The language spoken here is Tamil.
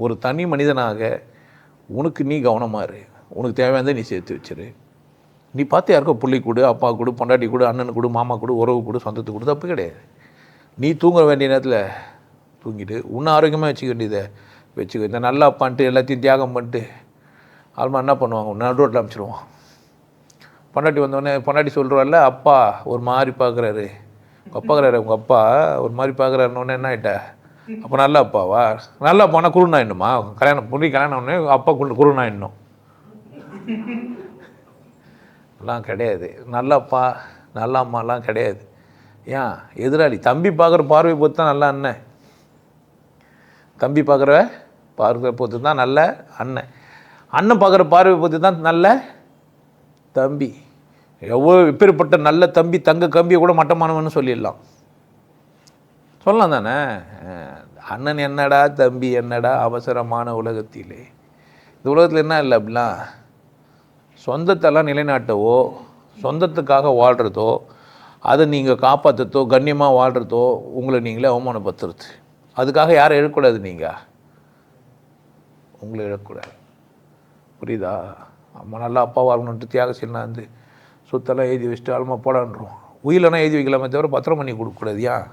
ஒரு தனி மனிதனாக உனக்கு நீ கவனமாக இரு. உனக்கு தேவையானதை நீ சேர்த்து வச்சிரு. நீ பார்த்து யாருக்கோ புள்ளி கொடு, அப்பா கொடு, பொண்டாட்டி கொடு, அண்ணனுக்கு கொடு, மாமா கொடு, உறவு கொடு, சொந்தத்துக்கு கொடு, தப்பு கிடையாது. நீ தூங்க வேண்டிய நேரத்தில் தூங்கிட்டு இன்னும் ஆரோக்கியமாக வச்சுக்க வேண்டியதை வச்சுக்க. இந்த நல்ல அப்பான்ட்டு எல்லாத்தையும் தியாகம் பண்ணிட்டு ஆல்மா என்ன பண்ணுவாங்க, நடு ரோட்டில் அனுப்பிச்சிடுவான். பொண்டாட்டி வந்தோடனே பொண்டாட்டி சொல்கிறவல்ல, அப்பா ஒரு மாதிரி பார்க்குறாரு, உங்கள் அப்பா ஒரு மாதிரி பார்க்குறாருன்னொன்னே என்ன ஆகிட்ட, அப்போ நல்ல அப்பாவா? நல்ல அப்பானா குருநாயிடணுமா? கல்யாணம் ஒன்று அப்பா குருநாயிடணும் எல்லாம் கிடையாது. நல்ல அப்பா நல்ல அம்மாலாம் கிடையாது. ஏன் எதிராளி தம்பி பார்க்குற பார்வை பொறுத்து தான் நல்ல அண்ணன், தம்பி பார்க்குற பார்வை பொறுத்து தான் நல்ல அண்ணன், அண்ணன் பார்க்குற பார்வை பொறுத்து தான் நல்ல தம்பி. எவ்வளோ எப்பேற்பட்ட நல்ல தம்பி தங்க கம்பியை கூட மட்டமானவன்னு சொல்லிடலாம், சொல்லலாம் தானே. அண்ணன் என்னடா தம்பி என்னடா அவசரமான உலகத்திலே. இந்த உலகத்தில் என்ன இல்லை அப்படிலாம், சொந்தத்தெல்லாம் நிலைநாட்டவோ சொந்தத்துக்காக வாழ்கிறதோ அதை நீங்கள் காப்பாற்றுறதோ கண்ணியமாக வாழ்கிறதோ உங்களை நீங்களே அவமானப்படுத்துறது. அதுக்காக யாரை இழக்கூடாது, நீங்கள் உங்களை இழக்கூடாது. புரியுதா? அம்மா நல்லா அப்பா வாழணுன்ட்டு தியாகசீலனா வந்து சொத்தெல்லாம் எழுதி வச்சுட்டு ஆல்மா போடான்றோம். உயிலெல்லாம் எழுதி வைக்கலாமே தவிர பத்திரம் பண்ணி கொடுக்கக்கூடாது. ஏன்?